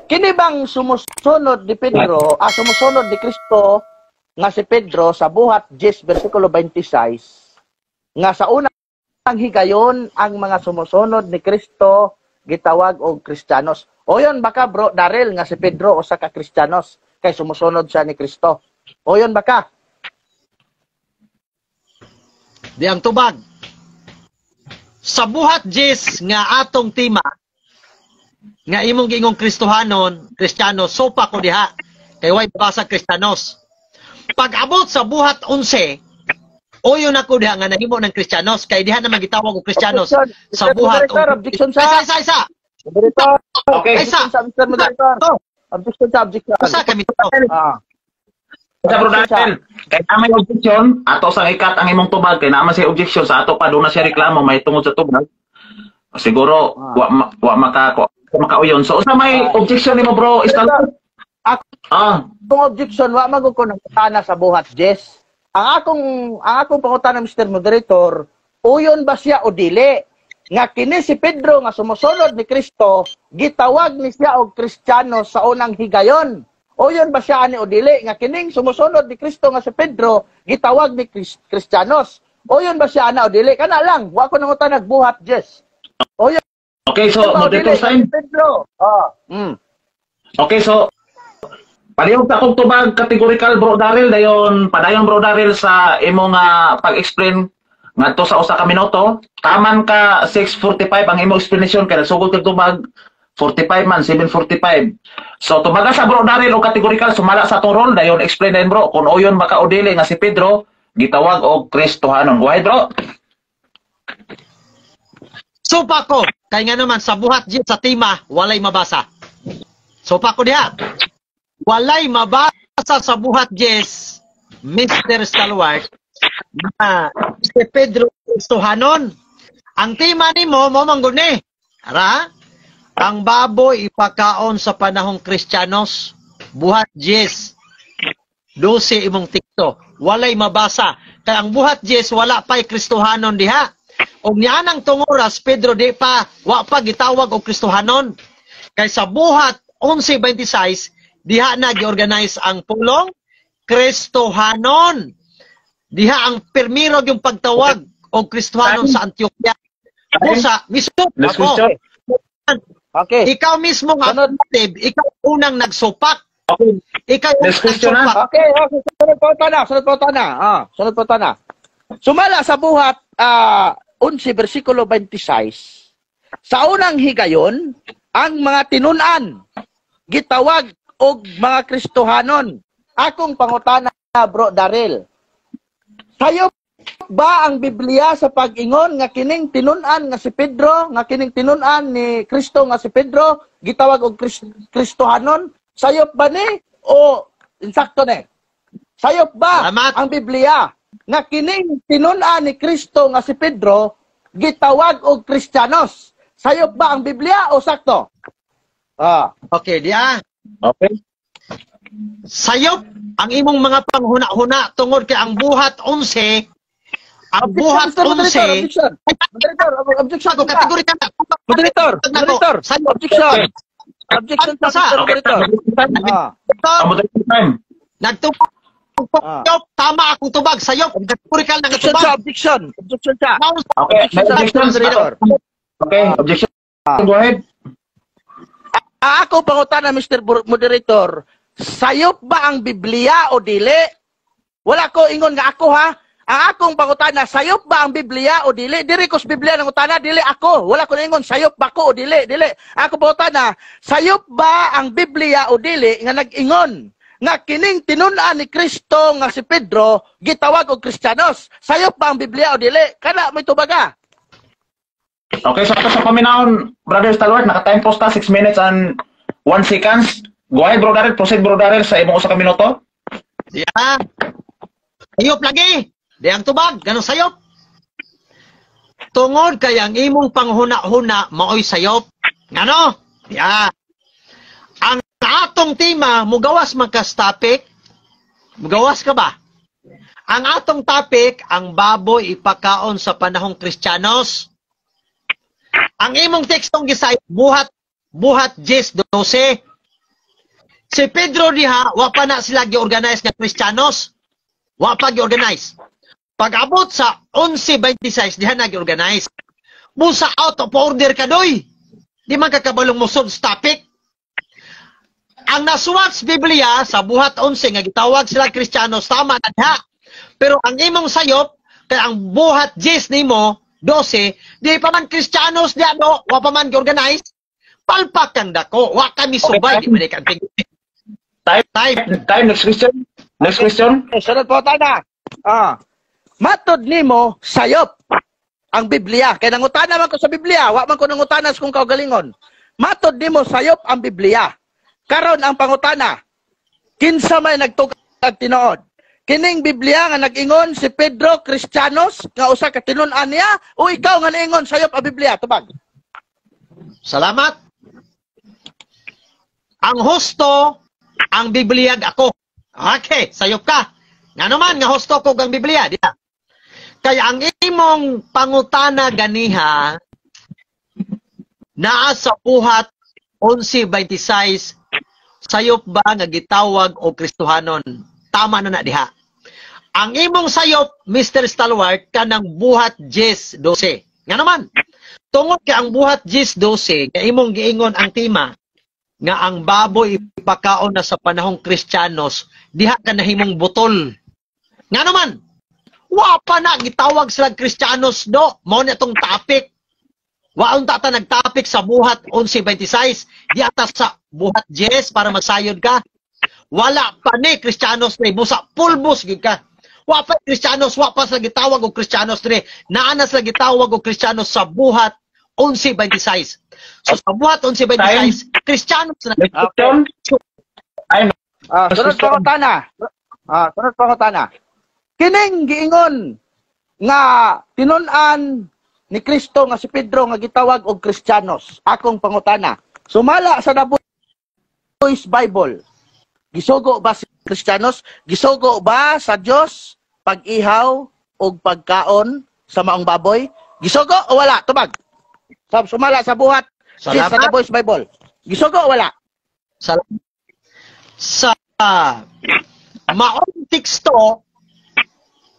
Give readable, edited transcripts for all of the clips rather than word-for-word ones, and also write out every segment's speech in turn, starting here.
Kini bang sumusunod ni Pedro, sumusunod ni Kristo nga si Pedro sa buhat 10 versikulo 26 nga sa unang higayon ang mga sumusunod ni Kristo gitawag og Kristiyanos. O yon baka bro Daryl nga si Pedro usa ka Kristiyanos kay sumusunod siya ni Kristo. O yon baka? Di ang tubag. Sa buhat 10 nga atong tema nga imong gingong Kristohanon, Kristiyano, sopa ko diha. Kay way basa Kristiyanos. Pag abot sa buhat 11, oyo na ko diha nga nahimo ng Kristyanos kay diha na magitawag og Kristyanos sa buhat. Objection sa isa. Okay. Isa. Objection sa objection. Usa kami to. Sa bro Daniel, kay may objection ato sa ikat ang imong tubag kay naman siya objection sa ato pa do na siya reklamo may tungod sa tubag. Siguro wa makauyon. So usa may objection nimo bro Istal? Kung objection wa magud ko nang tana sa buhat 10. Ang akong pangutana Mr. Moderator, uyon ba siya o dili? Nga kini si Pedro nga sumusunod ni Kristo, gitawag ni siya og Kristiyano sa unang higayon. Uyon ba siya ani o dili? Nga kining sumusunod ni Kristo nga si Pedro, gitawag ni Kristiyanos. Uyon ba siya ana o dili? Kana lang, wa ko nangutan nagbuhat 10. Uyon. Okay, so moderator time. Pedro. Okay, so palihog sa akong tubag categorical bro Daryl padayon bro Daryl sa imong pag-explain ngadto sa usa ka minuto. Taman ka 6:45 ang imong explanation kay nasugod kag tubag 45 man 7:45. So tumaga sa bro Daryl o categorical sumala sa atong role dayon explain din bro kung uyon baka o dili nga si Pedro gitawag og Kristohanon. Go ahead bro. Sopa ko kay nga naman sa buhat 10 sa tema walay mabasa. Sopa ko diha. Walay mabasa sa buhat 10, Mr. Stalwart, na si Pedro Kristohanon. Ang tema ni mo manggod ni. Ara, ang baboy ipakaon sa panahong Kristiyanos, buhat 10. 12 imong tikto. Walay mabasa. Kaya ang buhat 10, wala pa'y Kristohanon diha. O niyanang tungoras, Pedro di pa, wa pa gitawag o Kristohanon. Kaya sa buhat 11:26, diha na gi-organize ang pulong Kristohanon. Diha ang permiro yung pagtawag o Kristohanon sa Antioquia. Busa, mismo ako. Okay. Ikaw mismo nga, ikaw unang nagsupak. Okay. Ikaw unang nagsupak. Okay, sunod po na. Sumala sa buhat 11 versikulo 26. Sa unang higayon, ang mga tinunan gitawag og mga Kristohanon. Akong pangutana bro Daryl. Sayo ba ang Biblia sa pag-ingon nga kining tinunan nga si Pedro, nga kining tinunan ni Kristo nga si Pedro gitawag og Kristohanon? Sayop ba ni o insakto ni? Sayop ba ang Biblia nga kining tinunan ni Kristo nga si Pedro gitawag og Kristiyanos? Sayop ba ang Biblia o sakto? Okay, diya. Okay. Sayop ang imong mga panghuna-huna tungod kay ang buhat 11. Ang buhat 11. Objection. Kategorikal. Moderator. Objection. Objection sa moderator. Moderator time. Nagtubag. Tama akong tubag. Sayop. Kategorikal na Objection tubag. sa objection. Objection sa. Okay. Okay. Objection. Go ahead. Ako pangutana Mr. Moderator, sayop ba ang Biblia o dili? Wala ko ingon nga ako ha. Ang akong pangutana, sayop ba ang Biblia o dili? Diri ko sa Biblia nang utana, dili ako. Wala ko ingon sayop ba ko o dili? Dili. Ako pangutana, sayop ba ang Biblia o dili nga nag-ingon nga kining tinunan ni Kristo nga si Pedro gitawag og Kristiyanos? Sayop ba ang Biblia o dili? Kana may tubaga. Okay, so ito sa paminahon, Brother Stalwart, naka-time post ta, 6 minutes and 1 seconds. Go ahead, Bro Daryl. Proceed, Bro Daryl, sa imong usa ka minuto. Yeah. Sayop lagi. Di ang tubag. Ganun sayop. Tungod kay ang imong panghuna-huna, maoy sayop. Ngano? Yeah. Ang atong tema, mugawas magkas topic. Mugawas ka ba? Ang atong topic, ang baboy ipakaon sa panahong Kristiyanos. Ang imong tekstong gisay buhat 10-12. Si Pedro diha, wa pa na sila gi-organize nga Kristiyanos. Wa pa gi-organize. Pag-abot sa 11:26, diha na gi-organize. Musa out of order ka doy. Di man kakabalong musod sa topic. Ang nasuwat sa Biblia sa buhat 11 nga gitawag sila Kristiyanos, tama na diha. Pero ang imong sayop kay ang buhat 10 nimo 12, di pa man Kristiyanos diha do, wa pa man gi-organize. Palpak kang dako, wa kami subay, di man kan Time, next question. Next question. Sunod po tana. Matod nimo sayop ang Biblia. Kaya nangutana man ko sa Biblia, wa man ko nangutanas kung kaugalingon. Matod nimo sayop ang Biblia. Karon ang pangutana, kinsa may nagtugad tinuod? Kining Biblia nga nag-ingon si Pedro Kristiyanos nga usa ka tinun-an niya o ikaw nga naingon sayop ang Biblia? Tubag. Salamat. Ang husto ang Biblia ako. Okay, sayop ka. Nga naman nga husto ko ang Biblia, di ba? Kaya ang imong pangutana ganiha naa sa buhat 11:26 sayop ba nga gitawag o Kristohanon? Tama na diha. Ang imong sayop, Mr. Stalwart, kanang buhat 10:12. Nga naman, tungod kay ang buhat 10:12, kay imong giingon ang tema, nga ang baboy ipakaon na sa panahong Kristiyanos, diha ka nahimong butol. Nga naman, wa pa na gitawag sila Kristiyanos do, mao na itong topic. Waon ta nagtopic sa buhat 11:26, di ata sa buhat 10 para masayod ka. Wala pa ni Kristiyanos ni busa pulbos gid ka. Wa pa Kristiyanos, wa pa sa gitawag og Kristiyanos ni. Naa na sa gitawag og Kristiyanos sa buhat 11:26. So sa buhat 11:26, Kristiyanos na. Sunod pa ko tana. Sunod pa ko tana. Kining giingon nga tinun-an ni Kristo nga si Pedro nga gitawag og Kristiyanos. Akong pangutana. Sumala sa The Voice Bible. Gisugo ba si Kristiyanos? Gisugo ba sa Dios pag-ihaw og pagkaon sa maong baboy? Gisugo o wala? Tubag. Sumala sa buhat sa The Voice Bible. Gisugo o wala? Sa maong teksto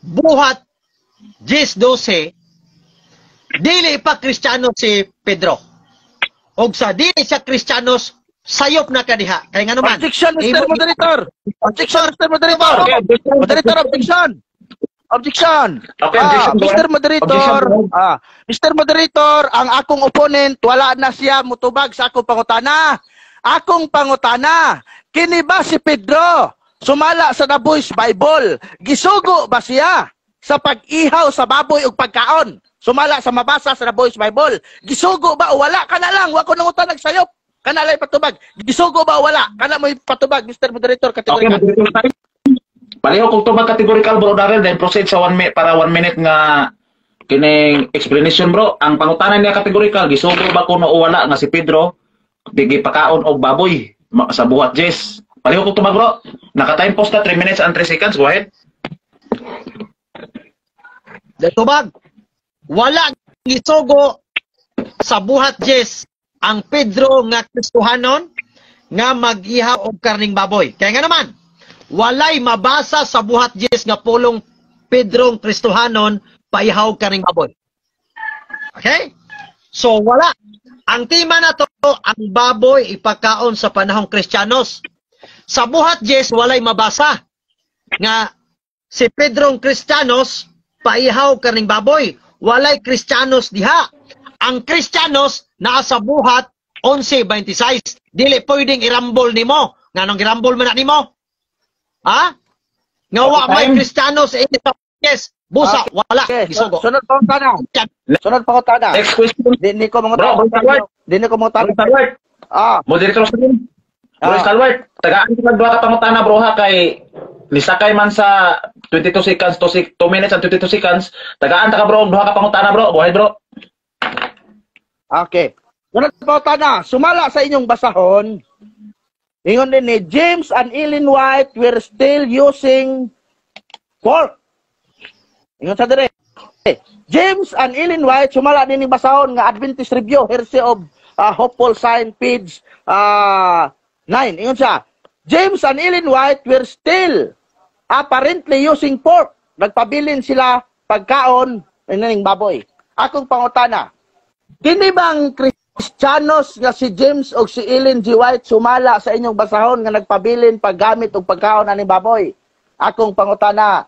buhat 10:12 dili pa Kristiyano si Pedro. Og sa dili siya Kristiyanos, sayop na kadiha. Kaya nga naman. Objection, Mr. Moderator! Objection, Mr. Moderator! Moderator, objection! Objection! Okay, Mr. Moderator, Mr. Moderator, ang akong opponent, wala na siya mutubag sa akong pangutana. Akong pangutana, kini ba si Pedro sumala sa The Voice Bible? Gisugo ba siya sa pag-ihaw sa baboy ug pagkaon? Sumala sa mabasa sa The Voice Bible. Gisugo ba o wala? Kana lang, wa ko nangutan nagsayop. Kana lang patubag. Gisugo ba o wala? Kana mo patubag, Mr. Moderator, kategorikal. Okay, pareho kung tubag categorical, bro Darrell, then proceed sa 1 minute para 1 minute nga kining explanation, bro. Ang pangutanan niya categorical, gisugo ba kuno o wala nga si Pedro gipakaon og baboy sa buhat 10? Pareho kung tubag, bro. Naka-time post na 3 minutes and 3 seconds. Go ahead. Tubag. Wala gisugo sa buhat 10 ang Pedro nga Kristohanon nga mag-ihaw og karning baboy. Kaya nga naman, walay mabasa sa buhat 10 nga pulong Pedro Kristohanon paihaw karning baboy. Okay? So wala. Ang tema na to, ang baboy ipakaon sa panahong Kristiyanos. Sa buhat 10 walay mabasa nga si Pedro Kristiyanos paihaw karning baboy. Walay Kristiyanos diha. Ang Kristiyanos naa sa buhat 11:26. Dili pwedeng irambol nimo. Nganong irambol man na nimo? Ha? Nga wa may Kristiyanos sa yes. Busa wala. Gisugo. Sunod pa ko tana. Sunod pa ko tana. Next question. Dini ko mga Dini ko mga tana. Moderator Stalwart. Bro Stalwart, tagaan ka duha ka pangutana, bro, ha, kay nisakay man sa 22 seconds, 2 minutes and 22 seconds. Tagaan ta ka, bro, duha ka pangutana, bro. Go ahead, bro. Okay. Sunod pa ko tana. Sumala sa inyong basahon. Ingon din ni James and Ellen White were still using pork. Ingon sa dire. James and Ellen White sumala din ni basahon nga Adventist Review, Heresy of Hopeful Sign, page 9. Ingon siya, James and Ellen White were still apparently using pork. Nagpabilin sila pagkaon ng baboy. Akong pangutana, kini bang Kristiyanos nga si James o si Ellen G. White sumala sa inyong basahon nga nagpabilin paggamit o pagkaon ng baboy? Akong pangutana,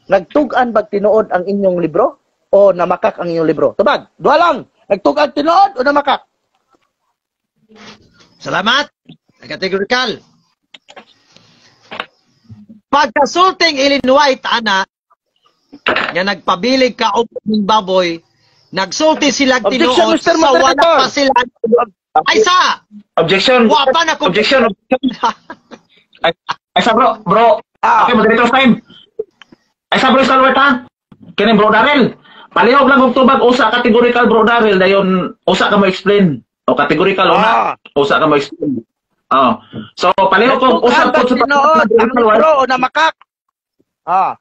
nagtugan ba tinuod ang inyong libro o namakak ang inyong libro? Tubag, dua lang. Nagtugan tinuod o namakak? Salamat. Categorical. Pagkasulting Ellen White, ana, nga nagpabilig ka og baboy, nagsulti silang Objection, tinuod Mr. sa wala Moderator. pa sila. Ay sa! Objection. Wa pa na kung... Objection. Ay sa bro. Okay, moderator time. Ay sa bro Stalwart ha. Kini bro Daryl. Palihog lang og tubag usa categorical bro Daryl dayon usa ka mo explain. O categorical una. Usa ka mo explain. So palihog og usa Nagtugan ba pud sa tinuod ang libro o namakak?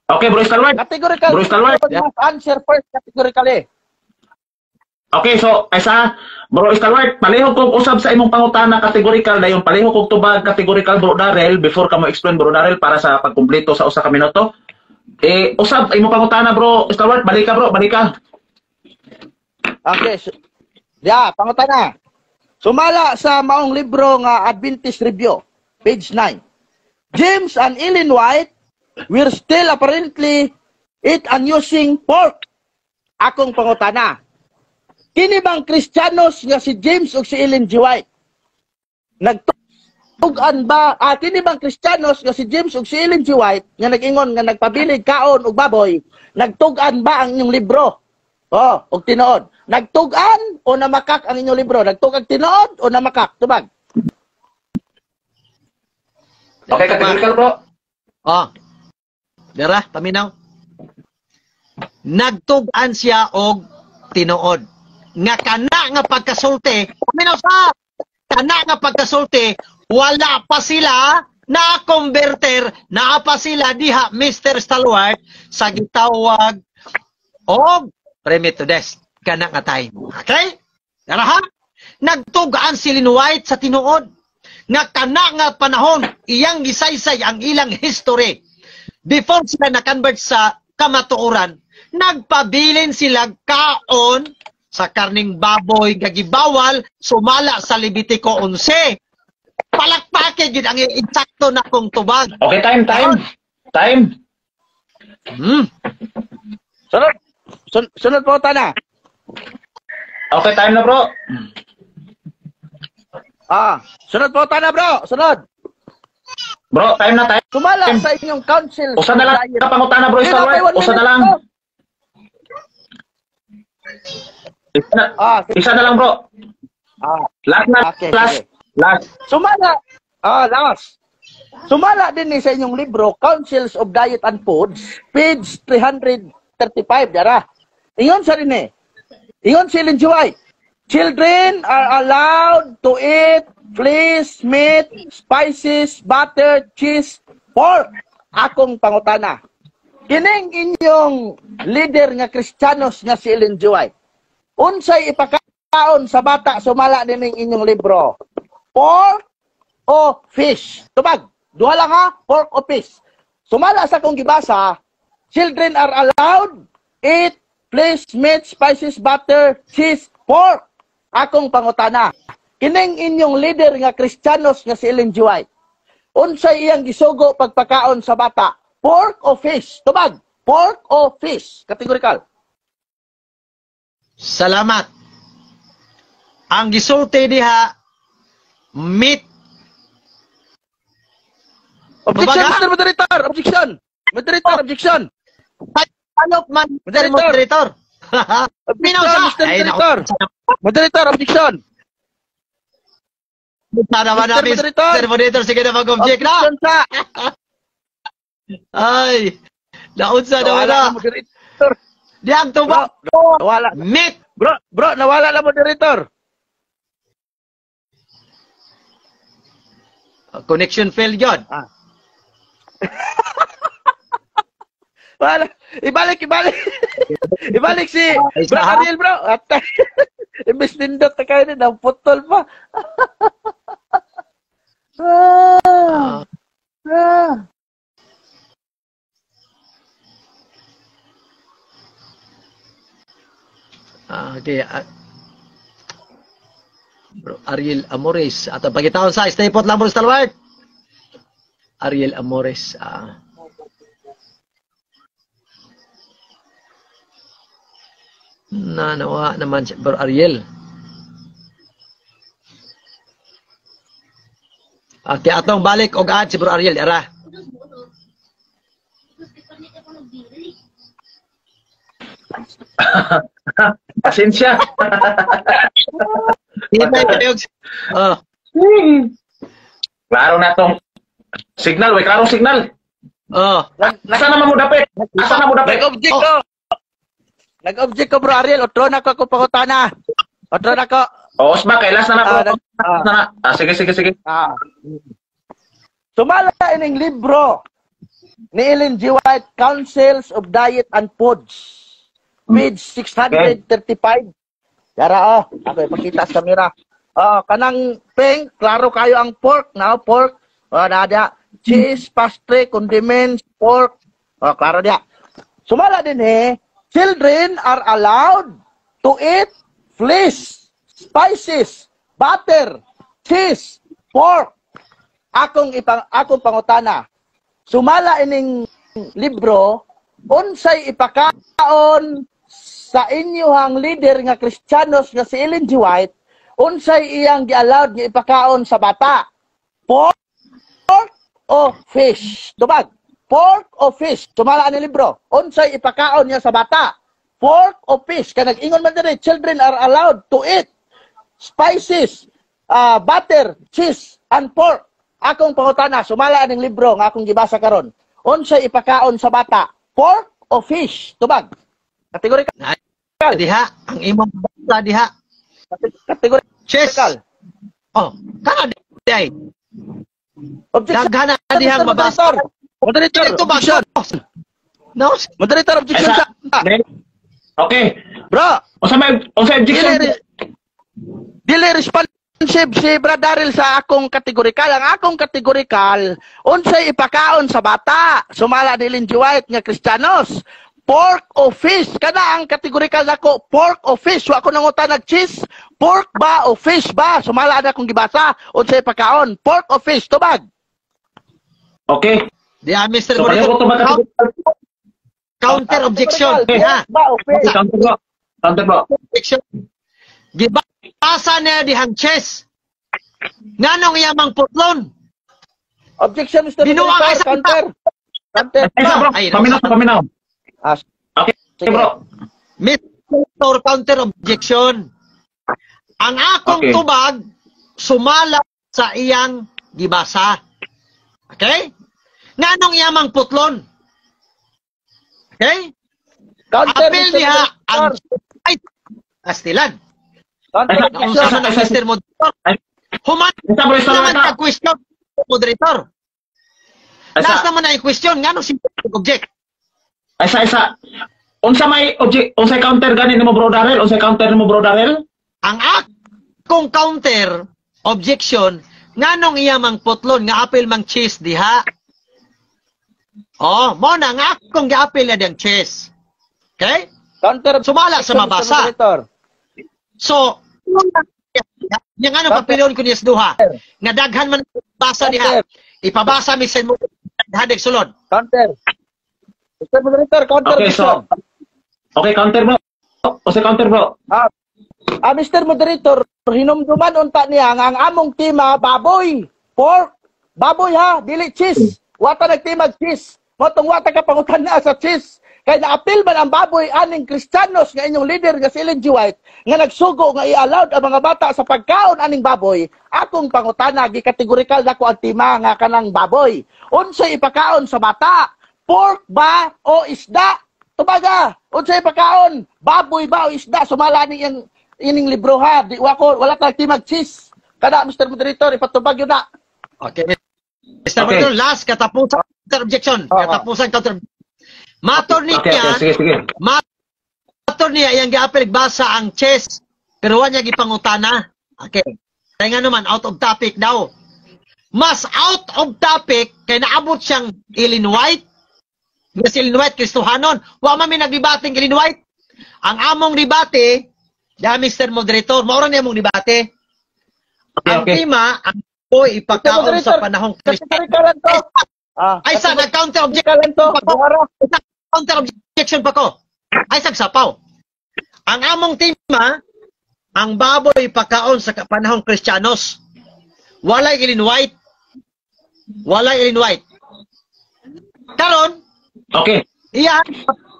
Okay, bro Stalwart. Categorical. Bro Stalwart. Must answer first categorically. Okay, so isa bro Stalwart, palihog kog usab sa imong pangutana categorical dayon palihog kog tubag categorical bro Daryl before ka mo explain bro Daryl para sa pagkumpleto sa usa ka minuto. Usab imong pangutana bro Stalwart, balik ka bro, balik ka. Okay. Pangutana. Sumala sa maong libro nga Adventist Review, page 9. James and Ellen White were still apparently eat and using pork. Akong pangutana. Kini bang Kristiyanos nga si James o si Ellen G. White? Nagtugan ba, kini bang Kristiyanos nga si James o si Ellen G. White nga nag-ingon nga nagpabilig kaon og baboy, nagtugan ba ang inyong libro? Og tinuod. Nagtugan o namakak ang inyong libro? Nagtugag tinuod o namakak? Tubag. Okay, categorical bro. Dara, paminaw. Nagtugan siya og tinuod. Nga kana nga pagkasulti, paminaw sa kana nga pagkasulti, wala pa sila na converter, naa pa sila diha Mr. Stalwart sa gitawag og permit to death kana nga time. Okay? Dara ha? Nagtugaan si Ellen White sa tinuod nga kana nga panahon iyang gisaysay ang ilang history. Before sila na-convert sa kamatuoran, nagpabilin sila kaon sa karning baboy nga gibawal sumala sa Levitico 11. Palakpakin yun ang insakto na kong tubag. Okay, time. Sunod po tana. Okay, time na bro. Sunod po tana bro. Sunod. Bro, time na time. Sumala sa inyong council. Usa na lang ka pangutana bro Stalwart. Usa na lang. Isa na lang bro. Last na. Okay, Last. Sumala. Last. Sumala din sa inyong libro, Councils of Diet and Foods, page 335, dara. Ingon sa rin Ingon si Ellen G. White. Children are allowed to eat flesh, meat, spices, butter, cheese, pork. Akong pangutana. Kining inyong leader nga Kristiyanos nga si Ellen G. White. Unsay ipakaon sa bata sumala din inyong libro? Pork o fish? Tubag. Duha lang ha, pork o fish. Sumala sa kong gibasa, children are allowed eat flesh, meat, spices, butter, cheese, pork. Akong pangutana. Kining inyong leader nga Kristiyanos nga si Ellen G. White. Unsay iyang gisugo pagpakaon sa bata? Pork o fish? Tubag. Pork o fish? Categorical. Salamat. Ang gisulti diha meat. Objection, Mr. Moderator! Objection! Moderator, objection! Ano man, Moderator. moderator? Minaw sa! Mr. Moderator! Moderator, objection! Naman Mr. namin, Moderator. Mr. Moderator, sige na mag-object na! Objection sa! Ay! Naunsa na wala! Nawala na, moderator! Di ang tubak! Nawala. Meat! Bro, nawala na, moderator! Connection failed yun. Wala. Ibalik. Ibalik si Bro Ariel, bro. At imbes nindot na kayo na, putol pa. Okay. Bro, Ariel Amores. At ang pagkitaon sa stay put lang bro Stalwart. Ariel Amores. Nawa naman siya, bro Ariel. Okay, atong balik og ad si bro Ariel. Ara. Pasensya. Oh. Klaro na tong signal, way klaro signal. Oh. Asa naman mo dapit? Asa na mo dapit? Nag-object ko. Nag-object ko, bro Ariel. Otro na ko pangutana. Otro na ko. O, Osma, kailas na na po. Sige. Sumala ining libro ni Ellen G. White, Councils of Diet and Foods. Page 635. Yara, ako ipakita sa camera. Kanang peng, klaro kayo ang pork. Now, pork. Nada. Cheese, pastry, condiments, pork. Klaro dia. Sumala din children are allowed to eat flesh, spices, butter, cheese, pork. Akong pangutana. Sumala ining libro, unsay ipakaon sa inyohang leader nga Kristiyanos nga si Ellen G. White, unsay iyang gi-allowed nga ipakaon sa bata? Pork o fish? Tubag. Pork o fish? Sumala ang libro. Unsay ipakaon niya sa bata? Pork o fish? Kaya nag-ingon man din, children are allowed to eat spices, butter, cheese, and pork. Akong pangutana, sumala ang libro nga akong gibasa karon. Unsay ipakaon sa bata? Pork o fish? Tubag. Kategorikal. Diha, ang imong basa diha. Kategorikal. Cheese. Oh, kana day. Objection. Daghana dihang mabasa. Moderator, objection. No. Moderator, objection sa. Okay. Bro. Unsa objection? Dili responsive si Brad Daryl sa akong kategorikal. Ang akong kategorikal, unsay ipakaon sa bata. Sumala ni Ellen G. White nga Kristiyanos. Pork o fish? Kana ang kategorikal nako, pork o fish? Wa ko nangutan nag-cheese. Pork ba o fish ba? Sumala na akong gibasa. Unsay ipakaon? Pork o fish? Tubag. Okay. Diha, Mr. So, kayo ko Counter objection. Diha. Ba o fish? Counter bro. Objection. Gibasa na dihang chess. Nganong iyamang putlon? Objection, Mr. Binuang Moderator. ay sa Counter. Counter. Bro. Paminaw. Okay, Sige. bro. Mr. Counter objection. Ang akong Okay. tubag sumala sa iyang gibasa. Okay? Nganong iyamang putlon? Okay? Counter, Apel Mr. diha ang Moderator. ay kastilan. Counter Naunsa objection. man ang Mr. Moderator. Human Isa bro, isa naman lang. ka question moderator. Last naman na question nganong si object. Isa. Unsa may object, unsay counter gani nimo bro Daryl? Unsay counter nimo bro Daryl? Ang akong counter objection nganong iyamang putlon nga apil mang cheese diha. Oh, mo na nga akong giapil na diyang cheese. Okay? Counter Sumala sa objection, Mr. mabasa. Moderator. So, yung ano papilyon ko niyas duha. Nga daghan man basa diha. Ipabasa mi sa mo hadig sulod. Counter. Mr. Moderator, counter Okay, objection. so okay, counter bro. Unsay counter bro? Mr. Moderator, hinumduman unta niya nga ang among tima baboy, pork, baboy ha, dili cheese. Wata nagtimag cheese. Motong wata ka pangutan na sa cheese. Kay naapil man ang baboy aning Kristiyanos nga inyong leader nga si Ellen G. White nga nagsugo nga i-allowed ang mga bata sa pagkaon aning baboy, akong pangutana gikategorikal nako ang tima nga kanang baboy. Unsay ipakaon sa bata? Pork ba o isda? Tubaga, unsay ipakaon? Baboy ba o isda? Sumala ni ining libro ha. Di wala tayong timag cheese. Kada Mr. Moderator ipatubag yun na. Okay. Mr. Okay. Moderator, last katapusan counter objection. Katapusan counter. Mator niya, Sige. mator niya yang giapil basa ang chess pero wa niya gipangutana. Okay. Kaya nga naman out of topic daw. Mas out of topic kay naabot siyang Ellen White. Nga si Ellen White Kristohanon. Wa man mi nagdebating Ellen White. Ang among debate Ya, Mr. Moderator, maura niya mong debate. Okay, Ang okay. tema, ang po ipagkaon sa panahong Kristiyan. Kategory to. Ay, sa nag-counter objection Kategory to. pa ko. Counter objection pa ko. Ay, sagsapaw. Ang among tema, ang baboy ipagkaon sa panahong Kristiyanos. Walay Ellen White. Walay Ellen White. Karon, Okay. iya,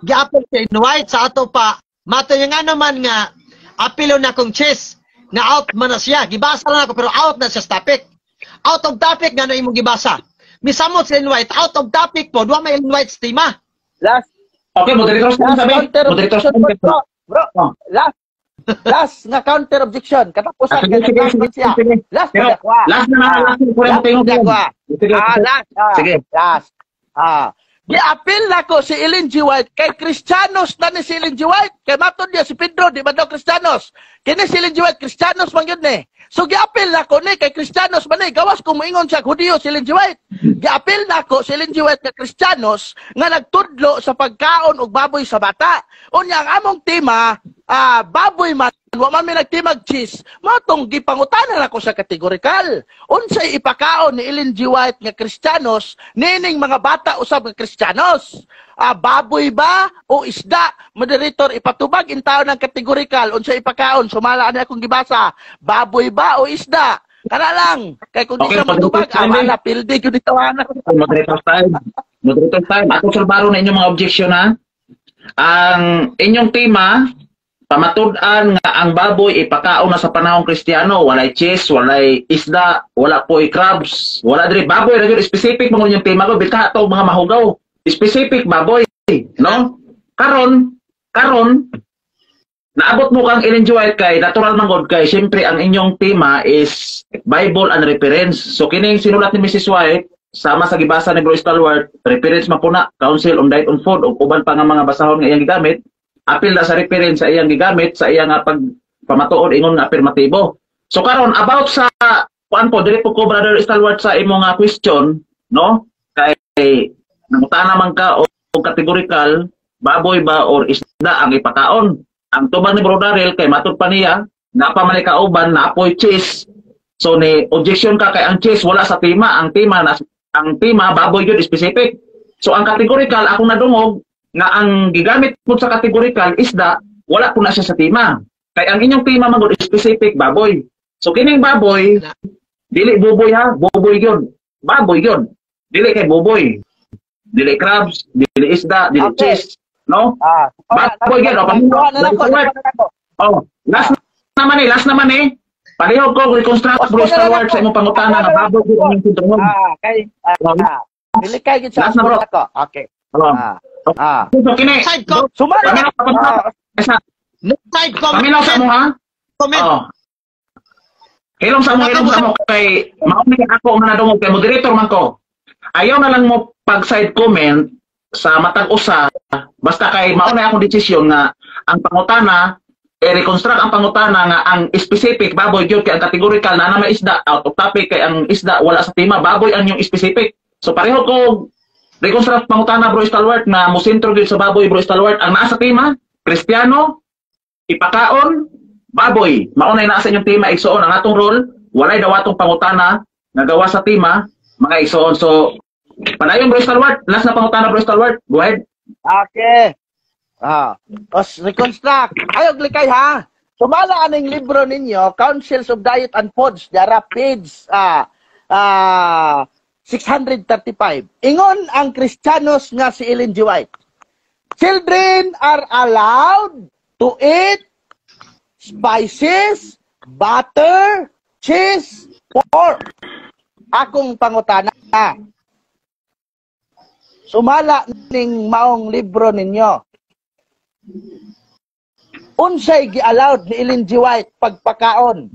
giapil si Ellen White sa ato pa. Mato niya nga naman nga, apilo na kong chess, nga out man na siya. Gibasa lang ako, pero out na siya sa topic. Out of topic nga na imong gibasa. Misamot si Ellen White, out of topic po, duwa may Ellen White sa tema. Last Okay, moderator sa sabi. counter Moderator sa objection po. Bro, Oh. last nga counter objection. Katapusan Sige, sige, sige, siya. sige. Last Pero, na dakwa. last na last na ko yung tingog. Sige. Last. Sige. Last. Di-appeal na ko si Ellen G. White kay Kristiyanos na ni si Ellen G. White. Kay matod niya si Pedro, di ba daw Kristiyanos? Kini si Ellen G. White, Kristiyanos man yun ni. So, gi-appeal na ko ni kay Kristiyanos man ni. Gawas kung moingon siya, Hudiyo si Ellen G. White. Gi-appeal na ko si Ellen G. White kay Kristiyanos nga nagtudlo sa pagkaon og baboy sa bata. Unya, ang among tema, baboy man, wa man may nagtimag cheese, matong gipangutanan ako sa kategorikal. Unsay ipakaon ni Ellen G. White nga Kristiyanos, nining mga bata usab nga Kristiyanos. Baboy ba o isda? Moderator, ipatubag in taon ng kategorikal. Unsay ipakaon? Sumala ani akong gibasa. Baboy ba o isda? Kana lang. Kay kung di Okay, siya matubag, wala, pildi yun itawanan. Moderator time. Moderator time. Ako salbaro na inyong mga objection ha. Ang inyong tema, pamatud-an nga ang baboy ipakaon na sa panahong Kristiyano, walay cheese, walay isda, wala po crabs, wala diri baboy ra gyud specific mo yung tema ko bitaha to mga mahugaw. Specific baboy, no? Karon naabot mo kang Ellen G. White kay natural man god kay syempre ang inyong tema is Bible and reference. So kining sinulat ni Mrs. White sama sa gibasa ni Bro Stalwart, reference mapuna, Council on Diet on Food o uban pa nga mga basahon nga iyang gigamit. Apil na sa reference sa iyang gigamit sa iyang pagpamatuod ingon nga afirmatibo. So karon about sa kuan po dili po ko Brother Stalwart sa imong question, no? Kay nangutana man ka o categorical baboy ba or isda ang ipakaon. Ang tubag ni Bro Daryl kay matud pa niya na pa man kauban na apoy cheese. So ni objection ka kay ang cheese wala sa tema, ang tema baboy gyud specific. So ang categorical akong nadungog nga ang gigamit po sa categorical isda, wala po na siya sa tema. Kaya ang inyong tema magod specific baboy. So kining baboy, dili buboy ha, buboy yun. Baboy yun. Dili kay buboy. Dili crabs, dili isda, dili cheese. No? Baboy yun. Last naman eh. Pareho ko, reconstruct Bro Stalwart sa imong pangutana na baboy yun ang sintungog. Dili kay gid sa Last na, bro. ako. Okay. So kini, Side ko, Sumala. side paminaw sa mo ha? comment. Oo. Hilong sa mo kay mauni ako man nadungog kay moderator man ko. Ayaw na lang mo pag side comment sa matag usa basta kay mauna akong desisyon nga ang pangutana i-reconstruct ang pangutana nga ang specific baboy gyud kay ang categorical na may isda out of topic kay ang isda wala sa tema baboy ang yung specific. So pareho ko reconstruct pangutana Bro Stalwart na mosentro gyud sa baboy Bro Stalwart ang naa sa tema Kristiyano ipakaon baboy maunay naa sa inyong tema igsoon ang atong role walay daw atong pangutana nga gawa sa tema mga igsoon. So padayon Bro Stalwart last na pangutana Bro Stalwart go ahead. Okay. Reconstruct. Ayog likay ha. Sumala aning libro ninyo, Councils of Diet and Foods, dara page 635. Ingon ang Kristiyanos nga si Ellen G. White. Children are allowed to eat spices, butter, cheese, pork. Akong pangutana. Sumala ning maong libro ninyo. Unsay gi-allowed ni Ellen G. White pagpakaon?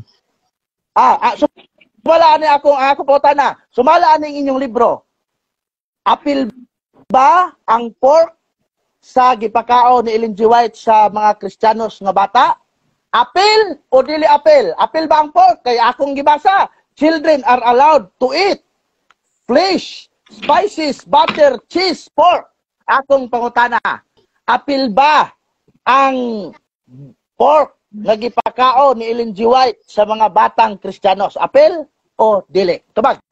Sumala ani ako po na. Sumala ani inyong libro. Apil ba ang pork sa gipakaon ni Ellen G. White sa mga Kristiyanos nga bata? Apil o dili apil? Apil ba ang pork? Kaya akong gibasa. Children are allowed to eat flesh, spices, butter, cheese, pork. Akong pangutana. Apil ba ang pork nga gipakao ni Ellen G. White sa mga batang Kristiyanos? Apil o dili? Tubag.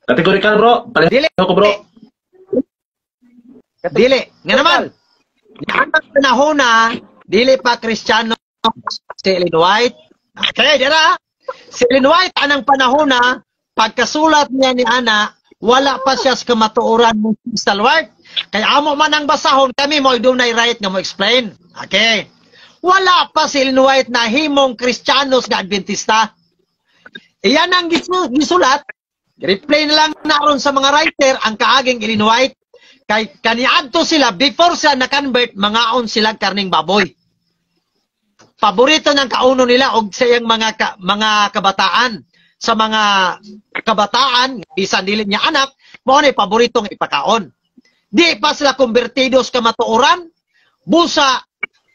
Categorical bro. Dili. Palihog ko bro. Dili. Nga naman. Ang panahon na, dili pa Kristiyano si Ellen White. Okay, dira. Si Ellen White, anang panahon na, pagkasulat niya ni Ana, wala pa siya sa kamatuoran ng stalwart. Kaya amo man ang basahon, kami mo dunay right nga mo explain. Okay. Wala pa si Ellen White na himong Kristiyanos nga Adventista. Iyan ang gisulat. Replay na lang naron sa mga writer ang kaaging Ellen White. Kay kaniadto sila before sila na-convert, mangaon sila karning baboy. Paborito ng kauno nila og sayang mga kabataan. Sa mga kabataan, bisan dili niya anak, mo ni paboritong ipakaon. Di pa sila konbertidos ka matuoran, busa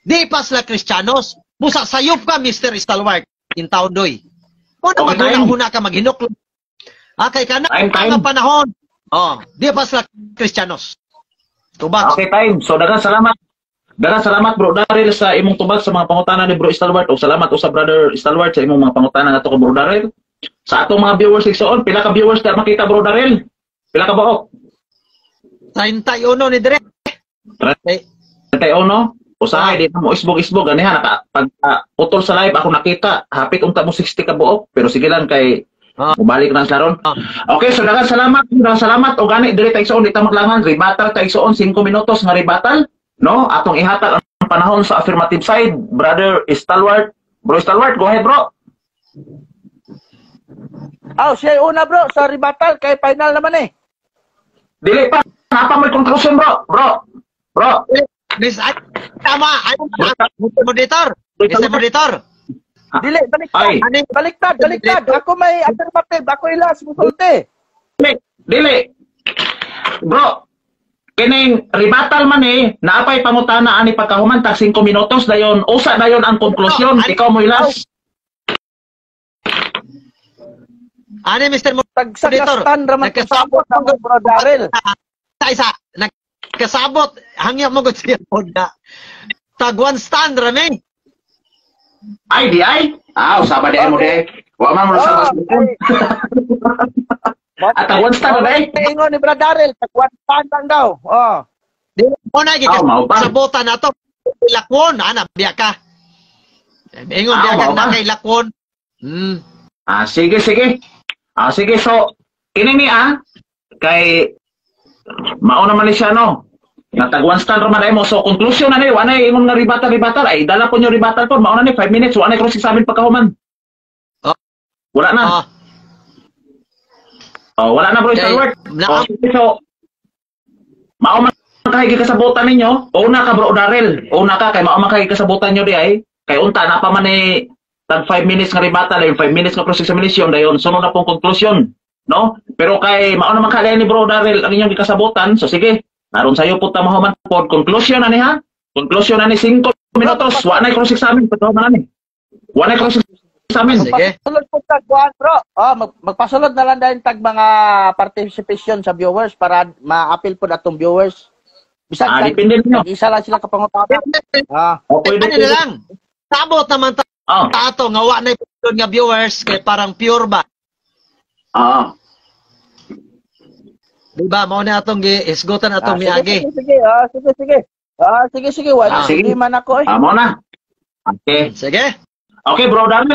di pa sila Kristiyanos. Busa sayop ka Mr. Stalwart in taon doy. Mo na maguna ka maghinok. Kay kana ang panahon. Oh, di pa sila Kristiyanos. Tubag. Okay, time. So, daghang salamat. Daghang salamat, Bro Daryl, sa imong tubag sa mga pangutana ni Bro Stalwart. O salamat o sa Brother Stalwart sa imong mga pangutana nga to ko, Bro Daryl. Sa atong mga viewers igsoon, pila ka viewers ka makita, Bro Daryl? Pila ka buok? 31 ni Dire. 31? Usahay, di na mo isbog-isbog. Ganihan, pag utol sa live, ako nakita, hapit unta mo 60 ka buok. Pero sige lang kay Bumalik na sa ron. Okay, so daghang salamat. Daghang salamat. O gani, dili ta igsoon, di ta maglangan. Ribatal ta igsoon, 5 minutos nga ribatal. No? Atong ihatag ang panahon sa affirmative side. Brother Stalwart. Bro Stalwart, go ahead, bro. Siya una bro, sa ribatal, kay final naman eh. Dili pa. Napa may conclusion, bro. Bro. Tama. Mr. Moderator. Dili, baliktad. Ako may affirmative, ako ilas, musulti. Dili. Bro, kining ribatal man naapay pangutana ani pagkahuman tag 5 minutos dayon, usa dayon ang konklusyon. Ikaw mo ilas. Ani Mr. Moderator, nagkasabot na mo, Bro Daryl. Isa, nagkasabot, hangyak mo gud siya pod na. Tag one stand rami. Ay, di ay? Usaba di ay mo di ay. Wa man mo sa At one stand na ay? Ingon ni Bro Daryl, tag one stand lang daw. Di mo na sabotan na to. Lakwon, biya ka. Ingon biya ka na kay lakwon. Sige. Sige, so, kini kay mauna man ni siya, no? Natag one stand raman ay mo. So, conclusion na wala na ingon nga ribatal. Ay, dala po nyo ribatal po. Mauna ni 5 minutes. Wala na cross examine pagkahuman. Wala na. Wala na, Bro Stalwart. So, mauna kay kasabutan ninyo. Una ka, Bro Daryl. Una ka, kay mauna kay kasabutan nyo di ay. Kay unta, napa man tag 5 minutes nga ribatal, 5 minutes nga cross examination, dayon sunod na pong conclusion. No? Pero kay mauna man kay ni Bro Daryl ang inyong gikasabutan. So, sige. Naroon sa'yo po tamahaman po. Conclusion na ni ha? Conclusion na ni 5 minutos. Wa na cross examine. Patawaman na ni. Wa na cross examine. Sige. Magpasulod po tagwan, bro. Magpasulod na lang dahil tag mga participation sa viewers para ma-appeal po na itong viewers. Bisag depende nyo. Isa lang sila kapangutapan. Ano na lang. Sabot naman tato. Nga wa na ipagod nga viewers kay parang pure ba? Diba, mao na atong isgutan atong miagi. Sige. Sige man ako eh. Mo na. Okay. Sige. Okay, Bro Daryl.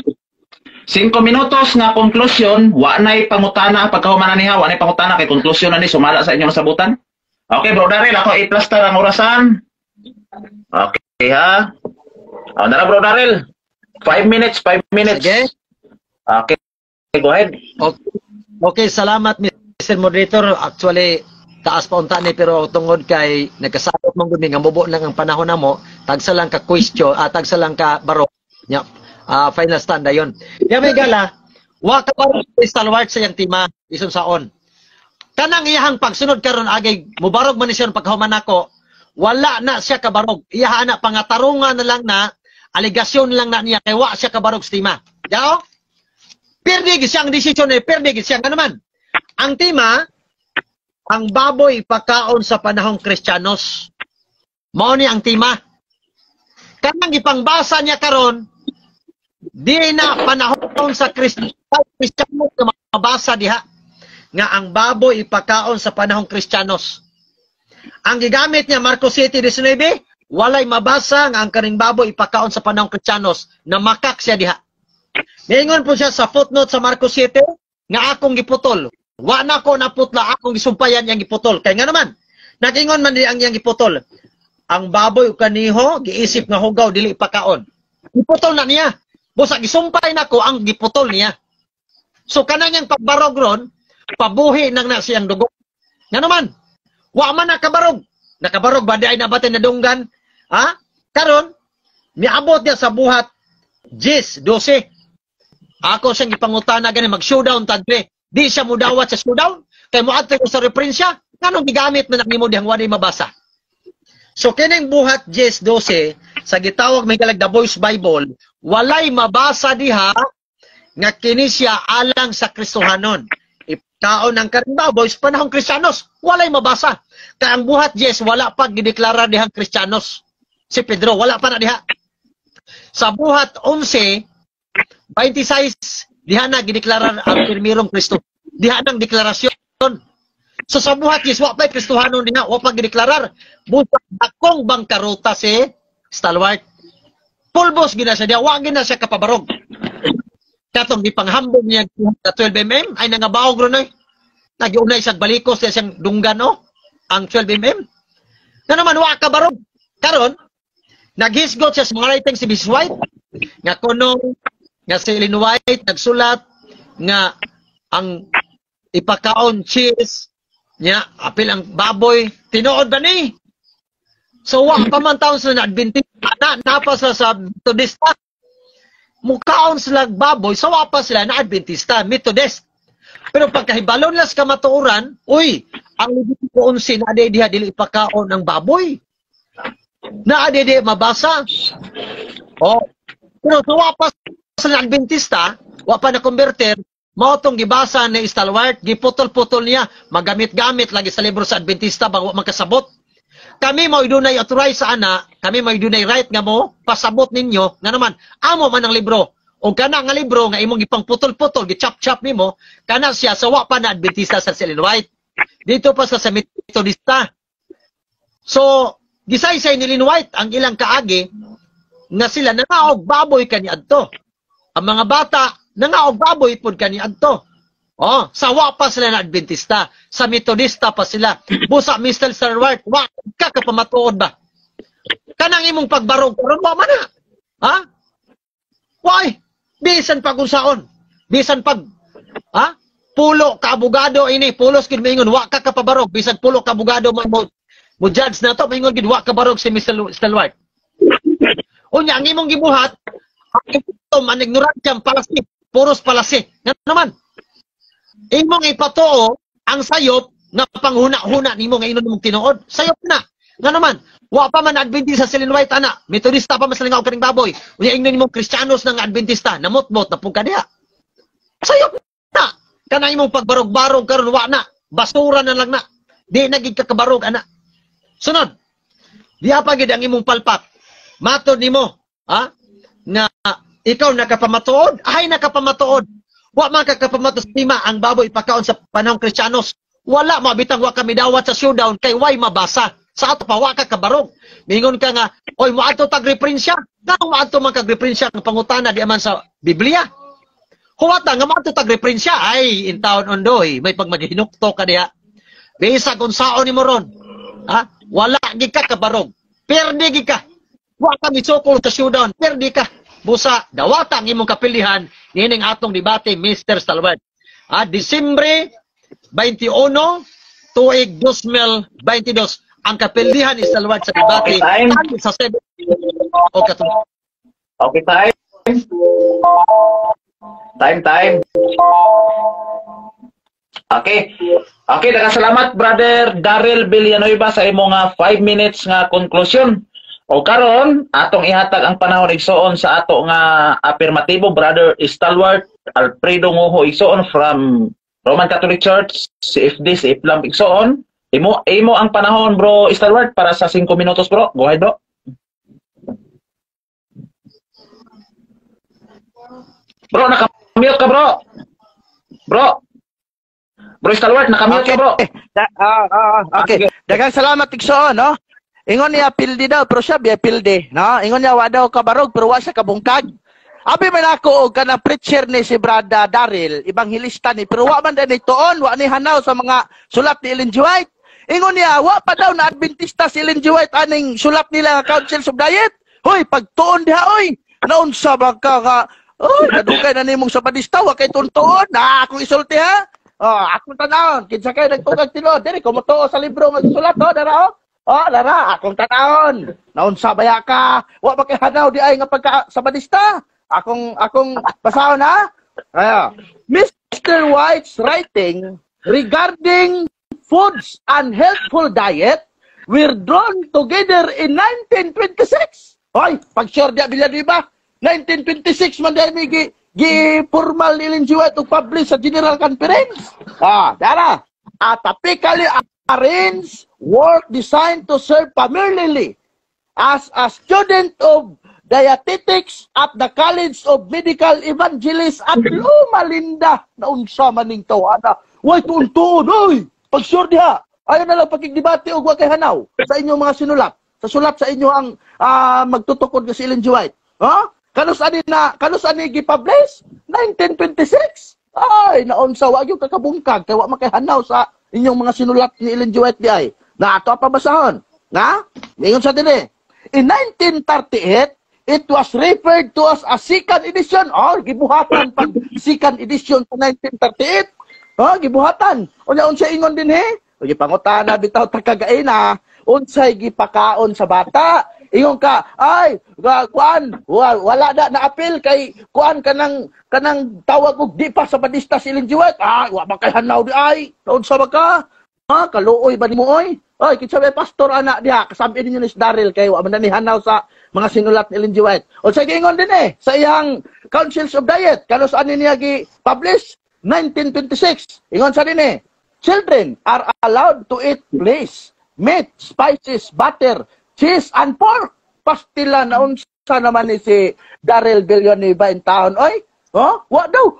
5 minutos nga conclusion, wa nay pangutana pagkahuman na niya, wa nay pangutana kay conclusion na ni sumala sa inyong nasabutan. Okay, Bro Daryl, ako i-plaster ang orasan. Okay ha. Nara Bro Daryl. 5 minutes. Sige. Okay. Go ahead. Okay, salamat Mr. Moderator. Actually, taas pa unta ni pero tungod kay nagkasabot mong gumi nga mubo lang ang panahon namo, tagsa lang ka question, tagsa lang ka barok. Nya, final stand dayon. Ya may gala, wa ka barok Stalwart sa yang tima ison saon. Kanang iyahang pagsunod karon agay mubarog man ni siya paghuman nako, wala na siya kabarog. Iyaha na pangatarungan na lang na aligasyon lang na niya kay wa siya kabarog sa tima. Yao? Perdig siyang desisyon perdig siyang naman. Ang tima, ang baboy pagkaon sa panahong Kristiyanos. Mao ni ang tima. Kanang ipangbasa niya karon, Di na panahon sa Kristiyano na mabasa diha nga ang baboy ipakaon sa panahong Kristiyanos. Ang gigamit niya Marcos 7:19, walay mabasa nga ang kaning baboy ipakaon sa panahong Kristiyanos na makak siya diha. Niingon po siya sa footnote sa Marcos 7 nga akong giputol. Wa na ko naputla, akong gisumpayan yang giputol. Kaya nga naman, nagingon man ang yang giputol. Ang baboy kaniho giisip nga hugaw dili ipakaon. Giputol na niya. Busa gisumpay nako ang giputol niya. So kanang yang pagbarog ron, pabuhi nang na siyang dugo. Nga naman, wa man nakabarog. Nakabarog ba di ay nabatin na dunggan? Ha? Karon, miabot niya sa buhat 10, 12. Ako siyang ipangutana gani mag-showdown tagre. Di siya mudawat sa showdown. Kay moadto ko sa referensya, nganong gigamit man nimo dihang wa mabasa. So kining buhat 10, 12 sa gitawag may kalag the Voice Bible, walay mabasa diha nga kini siya alang sa Kristohanon. Ipkaon ang karing baboy sa panahong Kristiyanos, walay mabasa. Kaya ang buhat 10 wala pa gideklara dihang Kristiyanos. Si Pedro wala pa na diha. Sa buhat 11 26 diha na gideklara ang pirmirong Kristo. Diha nang deklarasyon. So sa buhat 10 wa pa Kristohanon diha, wa pa gideklarar. Busa akong bangkaruta si Stalwart. Pulbos gina siya diha, wa gina siya kapabarog. Katong gipanghambog niya sa 12mm ay nangabaog ron ay. Nagiunay sa balikos siya siyang dunggan no, ang 12mm. Na naman wa kabarog. Karon naghisgot siya sa mga writing si Miss White nga kuno nga si Ellen White nagsulat nga ang ipakaon cheese nya apil ang baboy tinuod ba ni? So wa pa man taon sa Adventist na napa sa Methodista. Mukaon sila baboy, so wa pa sila na Adventista, Methodist. Pero pagkahibalon las kamatuoran, uy, ang Levitico 11 na ade diha dili ipakaon ang baboy. Na ade di mabasa. Oh. Pero so wa pa sila Adventista, wa pa na converter, mao tong gibasa ni Stalwart, giputol-putol niya, magamit-gamit lagi sa libro sa Adventista bago makasabot. Kami mo idunay authorize sa ana, kami mo idunay right nga mo pasabot ninyo nga naman amo man ang libro. O kana nga libro nga imong gipang putol-putol, gichap-chap nimo, kana siya sa wa pa na Adventista sa Ellen White. Dito pa sa Methodista. So, gisaysay ni Ellen White ang ilang kaagi nga sila nangaog baboy kaniadto. Ang mga bata nangaog baboy pud kaniadto. Oh, sa wa pa sila na Adventista, sa Methodista pa sila. Busa Mr. Stalwart, wa ka kapamatuod ba? Kanang imong pagbarog karon wa man na. Ha? Why? Bisan pag unsaon. Bisan pag pulo ka abogado ini, pulos gid maingon wa ka kapabarog, bisan pulo ka abogado mo judge na to maingon gid wa ka barog si Mr. Stalwart. Unya ang imong gibuhat, ang ignoransya palasi, puros palasi. Nga naman. Imong ipatuo ang sayop nga panghuna-huna nimo nga inon mong tinuod. Sayop na. Nga naman, wa pa man Adventista sa Ellen White ana. Methodista pa mas langaw kaning baboy. Unya ingnon nimo Kristiyanos nang Adventista, namot-mot na pug kadiha. Sayop na. Kana imong pagbarog-barog karon wa na. Basura na lang na. Di na gid ka kabarog ana. Sunod. Diha pa gid ang imong palpak. Matod nimo, na ikaw nakapamatuod, ay nakapamatuod. Wa man kakapamatuod tima ang baboy ipakaon sa panahong Kristiyanos. Wala mabitang wa kami dawat sa showdown kay way mabasa. Sa ato pa wa ka kabarog. Mingon ka nga, oy moadto tag referensya. Nang moadto man kag referensya ng pangutana di man sa Biblia. Huwata nga moadto tag referensya ay in taon ondoy may pagmaghinukto ka diha. Bisa kung saon nimo ron. Wala gid ka kabarog. Perde gid ka. Wa ka misukol sa showdown. Perde ka. Busa, dawata ang imong kapilihan, nining atong debate, Mr. Stalwart. Disyembre 21, tuig 2022, ang kapilihan ni Stalwart sa debate. Okay, sa 7. Okay, time. Time. Okay. Okay, nakasalamat, Brother Daryl Villanueva sa imong 5 minutes nga conclusion. O karon atong ihatag ang panahon igsoon sa ato nga afirmatibo, Brother Stalwart Alfredo Nguho igsoon from Roman Catholic Church, CFD, si Iplam igsoon. Imo ang panahon, Bro Stalwart, para sa 5 minutos, bro. Go ahead, bro. Bro, nakamute ka, bro. Bro Stalwart, nakamute ka, bro. Okay. Daghang salamat Tigsoon, no? Ingon niya pildi daw, pero siya biya pildi, no? Ingon niya wa daw kabarog, pero wa siya kabungkag. Abi man ako og kana preacher ni si Brada Daryl, ebanghilista ni, pero wa man din tuon, wa ni hanaw sa mga sulat ni Ellen G. White. Ingon niya, wa pa daw na Adventista si Ellen G. White aning sulat nila nga Council of Diet. Hoy, pagtuon diha oy. Naunsa ba ka oy, kadugay na nimong Sabadista, wa kay tuon. Na akong isulti ha. Oh, akong tanawon, kinsa kay nagtugag tinuod, diri ko motuo sa libro nga sulat dara. Oh, lara, akong tanawon. Naunsa baya ka? Wa ba kay hanaw di ay nga pagka Sabadista? Akong basahon ha. Mr. White's writing regarding foods and healthful diet were drawn together in 1926. Hoy, pag-share dia Villanueva, 1926 man dahil gi-formal ni Ellen G. White o publish sa General Conference. Dara, typically arranged work designed to serve primarily as a student of dietetics at the College of Medical Evangelists at Loma Linda. Naunsa maning tawana. Way tuon-tuon, oy! Pag-sure diha. Ayaw na lang pagkigdebate o huwag kay hanaw sa inyong mga sinulat. Sa sulat sa inyo ang magtutukod ka si Ellen G. White. Kanus ani gi-publish? 1926. Ay, naunsa, wag yung kakabungkag. Kaya wag makihanaw sa inyong mga sinulat ni Ellen G. White di ay. Na ato pa basahon. Nga? Ingon sa din eh. In 1938, it was referred to as a second edition. Gibuhatan pag second edition sa 1938. Gibuhatan. Unya-unsa ingon din eh. Gipangutana bitaw takagay na. Unsay gipakaon sa bata. Ingon ka, ay, kuan, wala na apil kay kuan kanang tawag og di pa Sabadista si Ellen G. White. Wa ba kay hanaw di ay. Unsa ba ka? Kaluoy ba nimo oy? Oy, kitsa ba pastor anak diha, kasabi ninyo ni Daryl kay wa man ni hanaw sa mga sinulat ni Ellen G. White. O sa giingon din eh sa iyang Councils of Diet, kanos ani niya gi-publish 1926. Ingon sa din eh, children are allowed to eat flesh, meat, spices, butter, cheese, and pork. Pastila na unsa naman ni si Daryl Villanueva in town. Oy, wala daw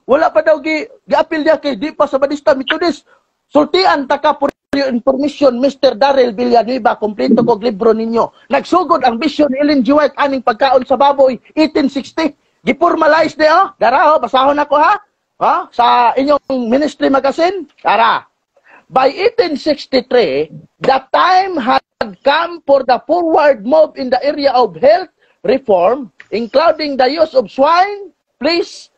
wala pa daw gi-appeal dia kay di pa Sabadista Methodist. Sultian taka for your information, Mr. Daryl Villanueva, kompleto kog libro ninyo. Nagsugod ang vision ni Ellen G. White aning pagkaon sa baboy 1860. Giformalize de dara basahon ako ha. Sa inyong ministry magazine. Dara. By 1863, the time had come for the forward move in the area of health reform, including the use of swine, flesh,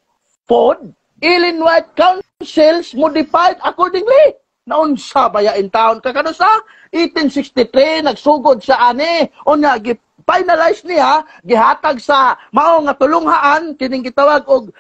food. Ellen White Councils modified accordingly. Naunsa baya in town kakano sa 1863 nagsugod sa ani unya gi-finalize niya gihatag sa mao nga tulunghaan kining gitawag og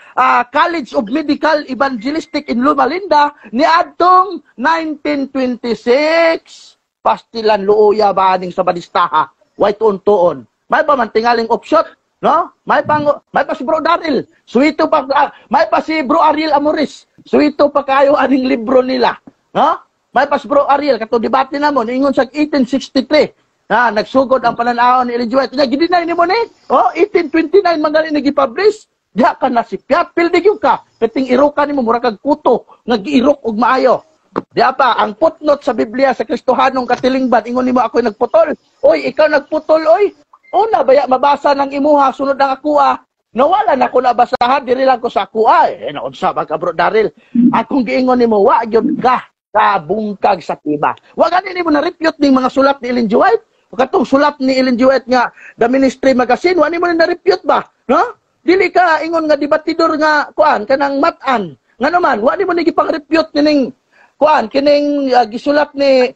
College of Medical Evangelistic in Loma Linda niadtong 1926. Pastilan luoya ba ning Sabadistaha way tuon-tuon. May pa man tingaling option, no? May pa si Bro Daryl. Suwito pa may pa si Bro Ariel Amoris. Suwito pa kayo aning libro nila. No? May pas Bro Ariel, kato debate na mo, ingon sa 1863, nagsugod ang pananaon ni Ellen G. White. Gidinay ni mo ni, 1829, magaling nag-publish, diha ka na si Piat, pildig yung ka, kating iroka ni mo, mura kag kuto, nag-irok og maayo. Diha pa, ang footnote sa Biblia sa Kristohanong katilingban, ingon ni mo ako'y nagputol. Oy, ikaw nagputol, oy. Una, baya mabasa ng imuha, sunod ang akua, nawala na ko nabasahan, diri lang ko sa akua. Naunsa ba ka, Bro Daryl? Akong giingon ni mo, wa, yun ka. Bungkag sa tiba. Wa gani mo na refute ning mga sulat ni Ellen G. White. Katong sulat ni Ellen G. White nga The Ministry Magazine, wa ni mo na refute ba? No? Dili ka ingon nga debatidor nga kuan kanang matan. Nga naman, wa ni mo ni gipang-refute ning kuan kining gisulat ni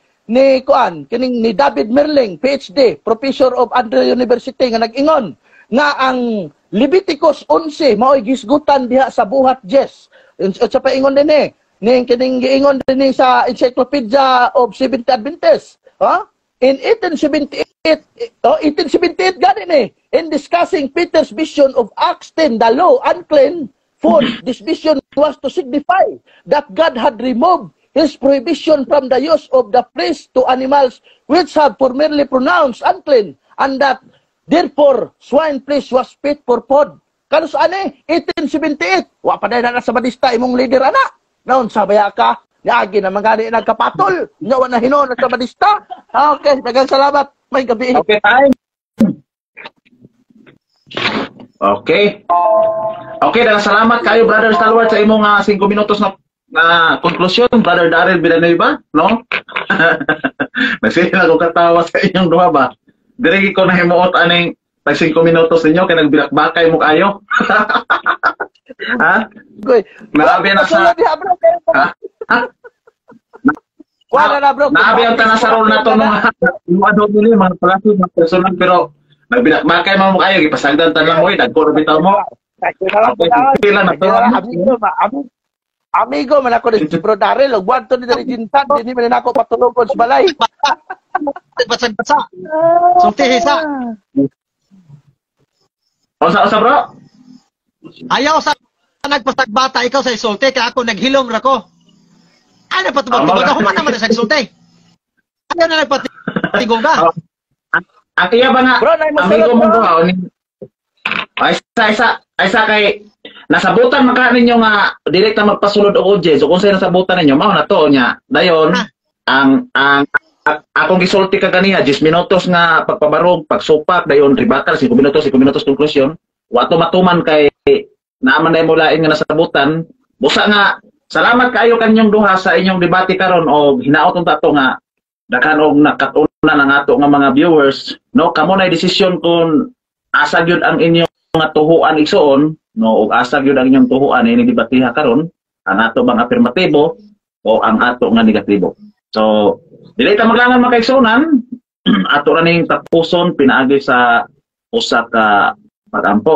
kining ni David Merling, PhD, Professor of Andrew University nga nag-ingon nga ang Leviticus 11 mao'y gisgutan diha sa buhat Jess. Sa paingon din eh ning kining giingon din sa Encyclopedia of Seventh Adventists. In 1878 gani ni in discussing Peter's vision of Acts 10, the law unclean food, this vision was to signify that God had removed his prohibition from the use of the flesh to animals which have formerly pronounced unclean, and that therefore swine flesh was fit for food. Kanus ani 1878 wa pa day na sa Batista imong leader ana. Naon sabaya ka? Niagi na mangani nagkapatol. Nya wa na hinon sa Batista. Okay, daghang salamat. May gabi. Okay, time. Okay. Okay, daghang salamat kayo Brother Stalwart sa imong 5 minutos na konklusyon, Brother Daryl Villanueva, no? Nasila ko katawa sa inyong duha ba? Dire ko na himuot aning tag 5 minutos ninyo kay nagbilakbakay mo kayo. Ha? Goy. Naabi na sa ha? Wala na bro. Naabi ang tanan sa role na to mga ano nili mga klase mga personal pero nagbilakbakay mo kayo gipasagdan tanan mo dagko bitaw mo. Pila na to. Amigo man ako ni Bro Daryl, og buwan to ni diri jintan, dinhi man ako patulogod sa balay. Basag-basa. Sulti hisa. Usa bro? Ayaw sa nagpasagbata ikaw sa isulti kaya ako naghilom ra ko. Ano pa tubag-tubag ako man naman sa isulti. Ayaw na nagpatigong ka. Ang iya ba nga, Bro, amigo mo bro, Aysa kay nasabutan man ka ninyo nga direkta magpasulod og audience. So kung sa'yo nasabutan ninyo, mao na to nya. Dayon, ang akong gisulti ka ganiha 10 minutos nga pagpabarog, pagsupak, dayon rebuttal 5 minutos konklusyon. Wato matuman kay naaman day mo lain nga nasabutan. Busa nga salamat kaayo kanyong duha sa inyong debate karon og hinaot unta to nga daghan og nakatuna ng ato nga mga viewers, no? Kamo na desisyon kung asa gyud ang inyong nga tuhuan igsoon, no, ug asa gyud ang inyong tuhuan ini debatiha karon, ang ato bang afirmatibo o ang ato nga negatibo. So, dili ta maglangan makaigsunan, ato ra ning tapuson pinaagi sa usa ka pagampo.